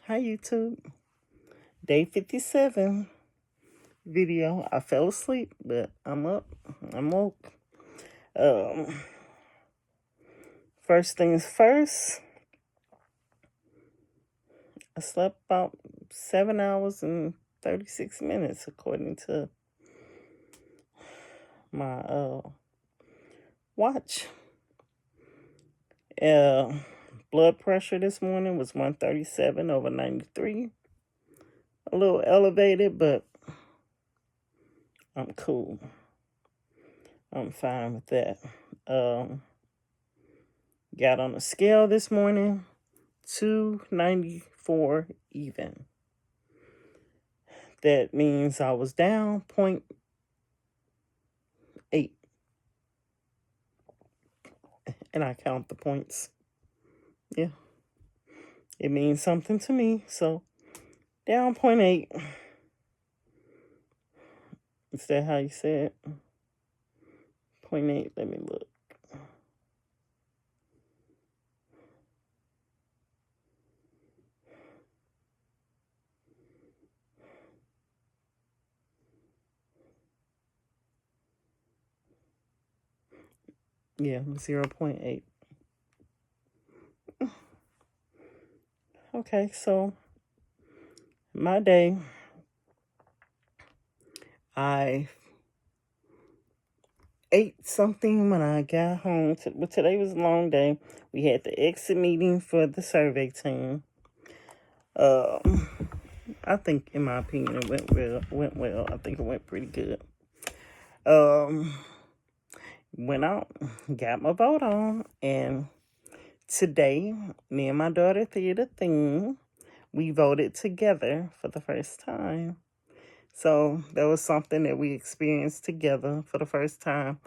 Hi YouTube. Day 57 video. I fell asleep, but I'm up. I'm woke. First things first, I slept about 7 hours and 36 minutes according to my watch. Blood pressure this morning was 137/93. A little elevated, but I'm cool. I'm fine with that. Got on a scale this morning, 294 even. That means I was down 0.8. And I count the points. Yeah. It means something to me. So, down 0.8. Is that how you say it? 0.8. Let me look. Yeah, 0.8. Okay, so my day, I ate something when I got home. But today was a long day. We had the exit meeting for the survey team. I think, in my opinion, it went well. I think it went pretty good. Went out, got my vote on, and today, me and my daughter did a thing. We voted together for the first time. So that was something that we experienced together for the first time.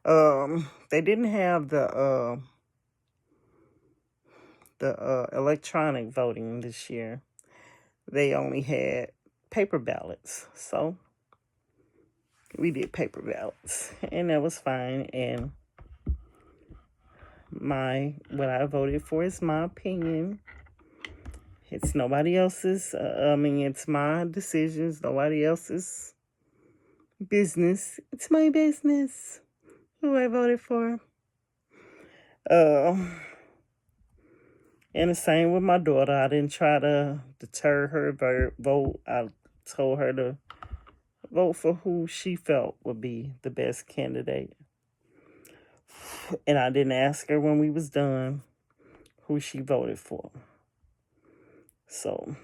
They didn't have the electronic voting this year. They only had paper ballots. So we did paper ballots, and that was fine. And what I voted for is my opinion. It's nobody else's. It's my decisions. Nobody else's business. It's my business who I voted for. And the same with my daughter. I didn't try to deter her vote. I told her to vote for who she felt would be the best candidate. And I didn't ask her when we was done who she voted for. So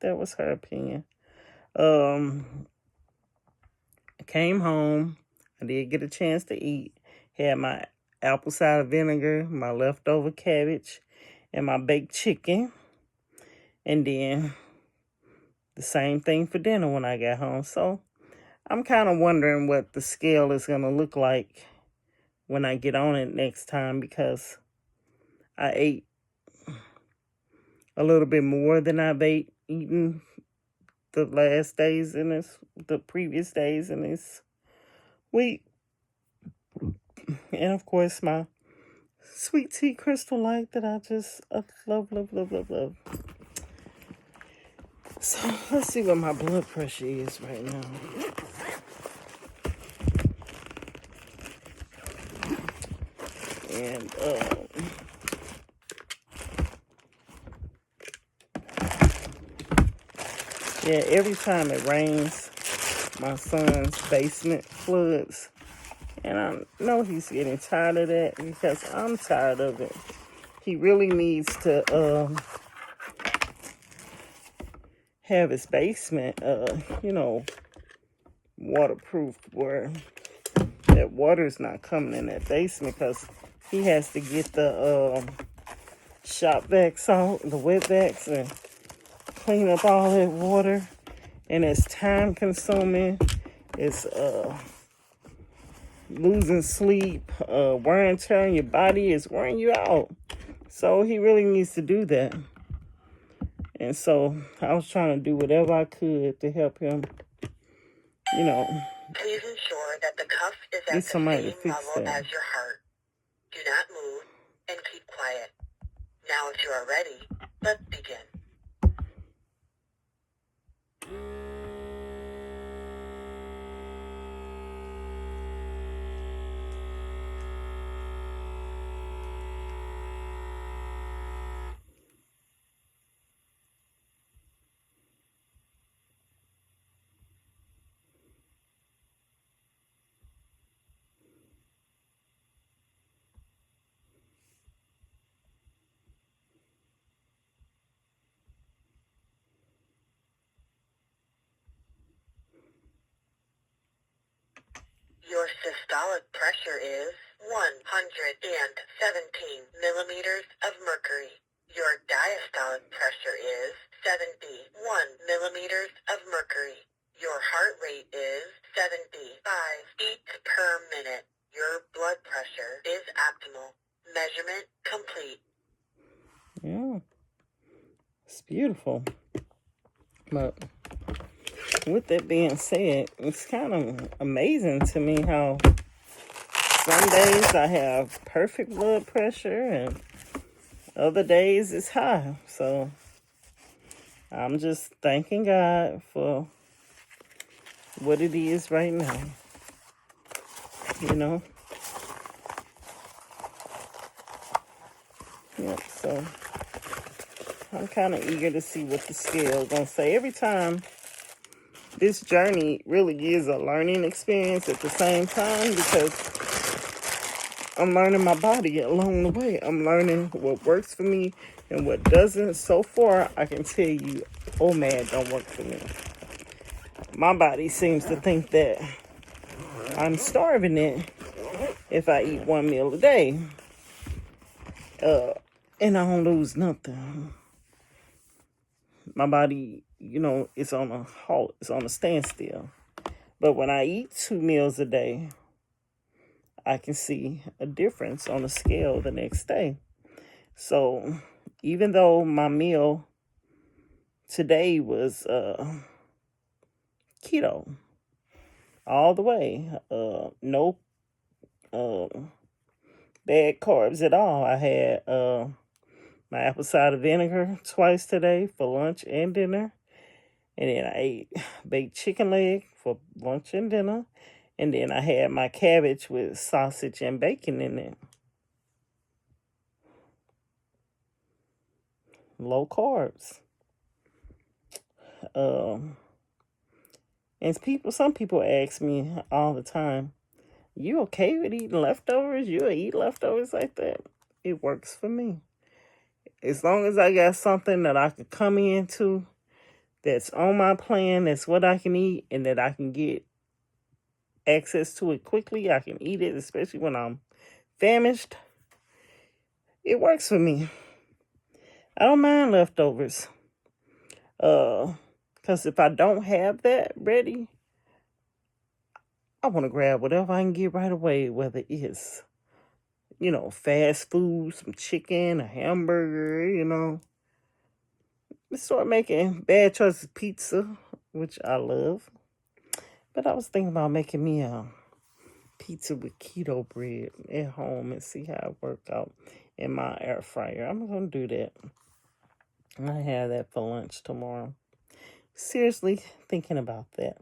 that was her opinion. I came home. I did get a chance to eat. Had my apple cider vinegar, my leftover cabbage, and my baked chicken. And then the same thing for dinner when I got home. So I'm kind of wondering what the scale is going to look like when I get on it next time, because I ate a little bit more than I've eaten the previous days in this week. And of course, my sweet tea Crystal Light that I just love, love, love, love, love. So let's see what my blood pressure is right now. And yeah, every time it rains, my son's basement floods. And I know he's getting tired of that, because I'm tired of it. He really needs to have his basement, waterproof, where that water's not coming in that basement, because he has to get the shop vacs out, the wet vacs, and clean up all that water. And it's time consuming. It's losing sleep, wear and tear on your body is wearing you out. So he really needs to do that. And so I was trying to do whatever I could to help him, Please ensure that the cuff is at the same level as your heart. Do not move and keep quiet. Now, if you are ready, let's begin. Your systolic pressure is 117 millimeters of mercury. Your diastolic pressure is 71 millimeters of mercury. Your heart rate is 75 beats per minute. Your blood pressure is optimal. Measurement complete. Yeah, it's beautiful. But with that being said, it's kind of amazing to me how some days I have perfect blood pressure and other days it's high. So I'm just thanking God for what it is right now. You know? Yep, so I'm kind of eager to see what the scale is going to say. Every time, this journey really is a learning experience at the same time, because I'm learning my body along the way. I'm learning what works for me and what doesn't. So far, I can tell you, OMAD don't work for me. My body seems to think that I'm starving it if I eat one meal a day. And I don't lose nothing. My body, it's on a halt. It's on a standstill. But when I eat 2 meals a day, I can see a difference on the scale the next day. So even though my meal today was keto all the way, no bad carbs at all. I had my apple cider vinegar twice today for lunch and dinner. And then I ate baked chicken leg for lunch and dinner. And then I had my cabbage with sausage and bacon in it. Low carbs. And some people ask me all the time, you okay with eating leftovers? You'll eat leftovers like that? It works for me. As long as I got something that I could come into that's on my plan, that's what I can eat, and that I can get access to it quickly, I can eat it, especially when I'm famished. It works for me. I don't mind leftovers. Because if I don't have that ready, I want to grab whatever I can get right away, whether it's, fast food, some chicken, a hamburger, Let's start making bad choices pizza, which I love. But I was thinking about making me a pizza with keto bread at home and see how it worked out in my air fryer. I'm going to do that. I have that for lunch tomorrow. Seriously thinking about that.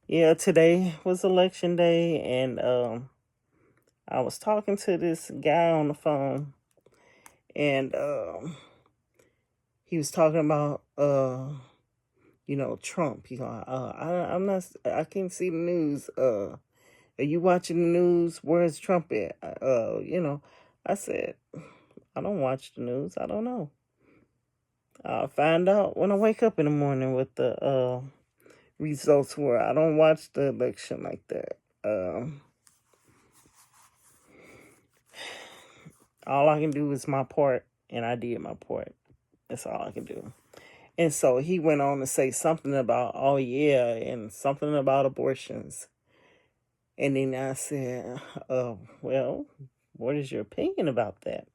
Yeah, today was election day, and I was talking to this guy on the phone, and he was talking about Trump. I can't see the news. Are you watching the news? Where's Trump at? I said, I don't watch the news. I don't know. I'll find out when I wake up in the morning what the results were. I don't watch the election like that. All I can do is my part, and I did my part. That's all I can do. And so he went on to say something about, oh yeah, and something about abortions. And then I said, well, what is your opinion about that?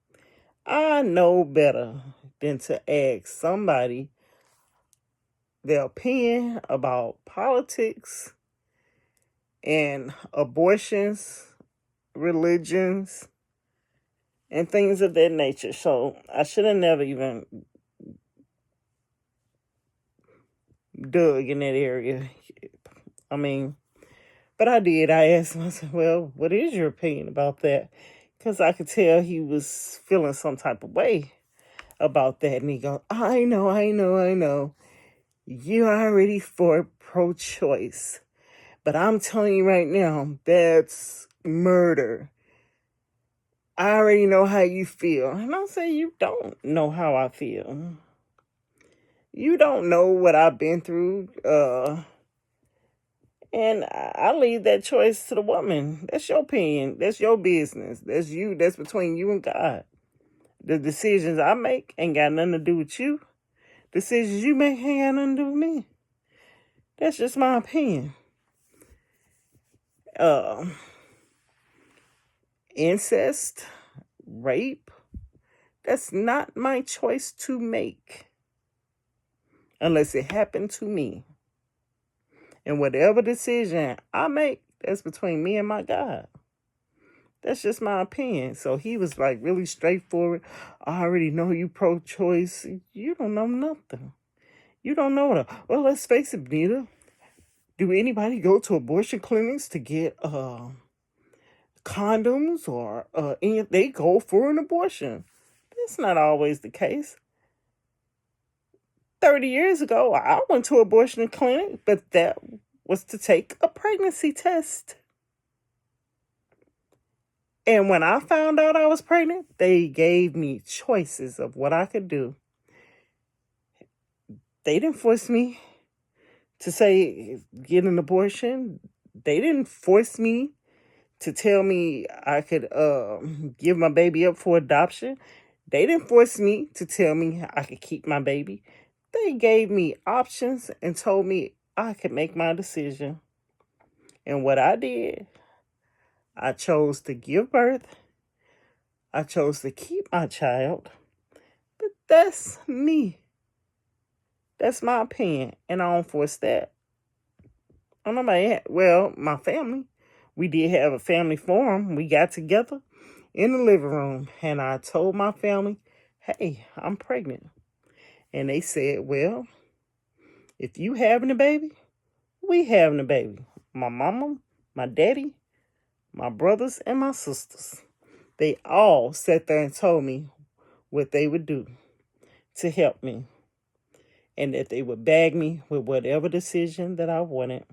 I know better than to ask somebody their opinion about politics and abortions, religions, and things of that nature. So I should have never even dug in that area. I mean, but I did. I asked him, I said, well, what is your opinion about that? Because I could tell he was feeling some type of way about that. And he goes, I know. You already for pro-choice. But I'm telling you right now, that's murder. I already know how you feel. And I'll say, you don't know how I feel. You don't know what I've been through And I leave that choice to the woman. That's your opinion. That's your business. That's you. That's between you and God. The decisions I make ain't got nothing to do with you. Decisions you make ain't got nothing to do with me. That's just my opinion. Incest, rape, that's not my choice to make. Unless it happened to me. And whatever decision I make, that's between me and my God. That's just my opinion. So he was like really straightforward. I already know you pro-choice. You don't know nothing. You don't know it. Well, let's face it, Benita. Do anybody go to abortion clinics to get condoms or they go for an abortion? That's not always the case. 30 years ago, I went to an abortion clinic, but that was to take a pregnancy test. And when I found out I was pregnant, they gave me choices of what I could do. They didn't force me to say get an abortion. They didn't force me to tell me I could give my baby up for adoption. They didn't force me to tell me I could keep my baby. They gave me options and told me I could make my decision. And what I did, I chose to give birth. I chose to keep my child. But that's me. That's my opinion. And I don't force that on nobody. Well, my family. We did have a family forum. We got together in the living room. And I told my family, hey, I'm pregnant. And they said, well, if you having a baby, we having a baby. My mama, my daddy, my brothers, and my sisters. They all sat there and told me what they would do to help me. And that they would bag me with whatever decision that I wanted.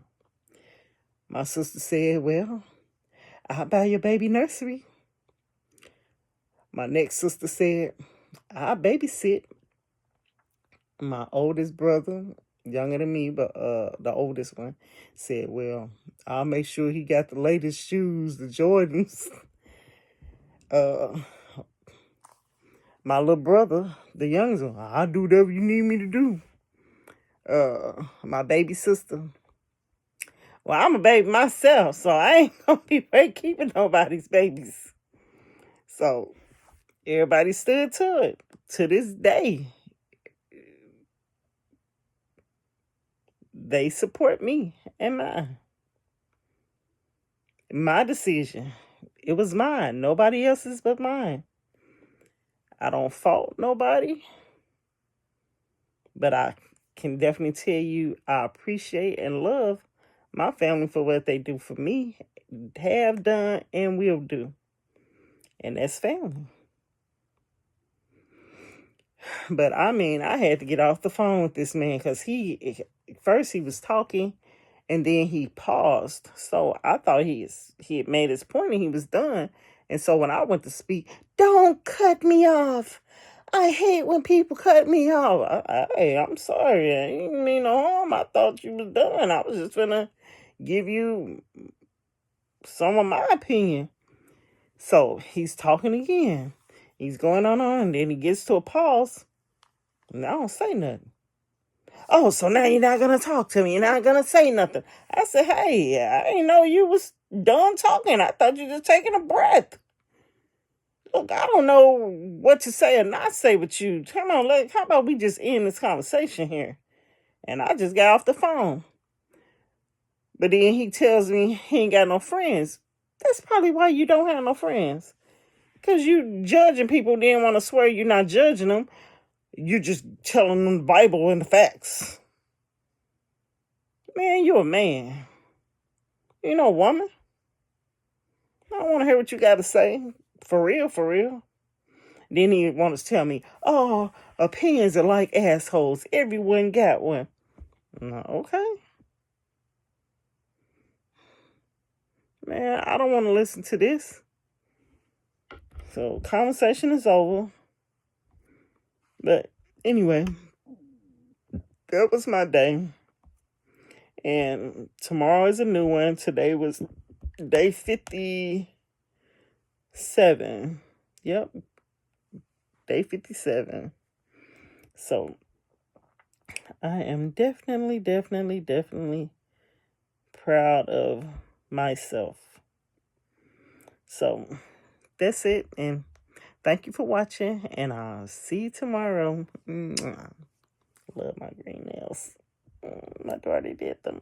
My sister said, well, I'll buy your baby nursery. My next sister said, I'll babysit. My oldest brother, younger than me, but the oldest one, said, well, I'll make sure he got the latest shoes, the Jordans. My little brother, the youngest one, I'll do whatever you need me to do. My baby sister, well, I'm a baby myself, so I ain't gonna be keeping nobody's babies. So everybody stood to it. To this day, they support me and mine. My decision. It was mine. Nobody else's but mine. I don't fault nobody. But I can definitely tell you I appreciate and love my family for what they do for me, have done, and will do. And that's family. But I mean, I had to get off the phone with this man because first he was talking and then he paused. So I thought he had made his point and he was done. And so when I went to speak, don't cut me off. I hate when people cut me off. I'm sorry. I didn't mean no harm. I thought you was done. I was just gonna give you some of my opinion. So he's talking again. He's going on, and then he gets to a pause. And I don't say nothing. Oh, so now you're not gonna talk to me. You're not gonna say nothing. I said, hey, I didn't know you was done talking. I thought you were just taking a breath. Look, I don't know what to say or not say with you. Come on, how about we just end this conversation here? And I just got off the phone. But then he tells me he ain't got no friends. That's probably why you don't have no friends. Because you judging people, then want to swear you're not judging them. You're just telling them the Bible and the facts. Man, you a man. You no woman. I don't want to hear what you got to say. For real, for real. Then he wants to tell me, oh, opinions are like assholes. Everyone got one. No, okay. Man, I don't want to listen to this. So, conversation is over. But anyway, that was my day. And tomorrow is a new one. Today was day 57. Yep, day 57. So I am definitely proud of myself. So that's it. And thank you for watching. And I'll see you tomorrow. Mwah. Love my green nails. My daughter did them.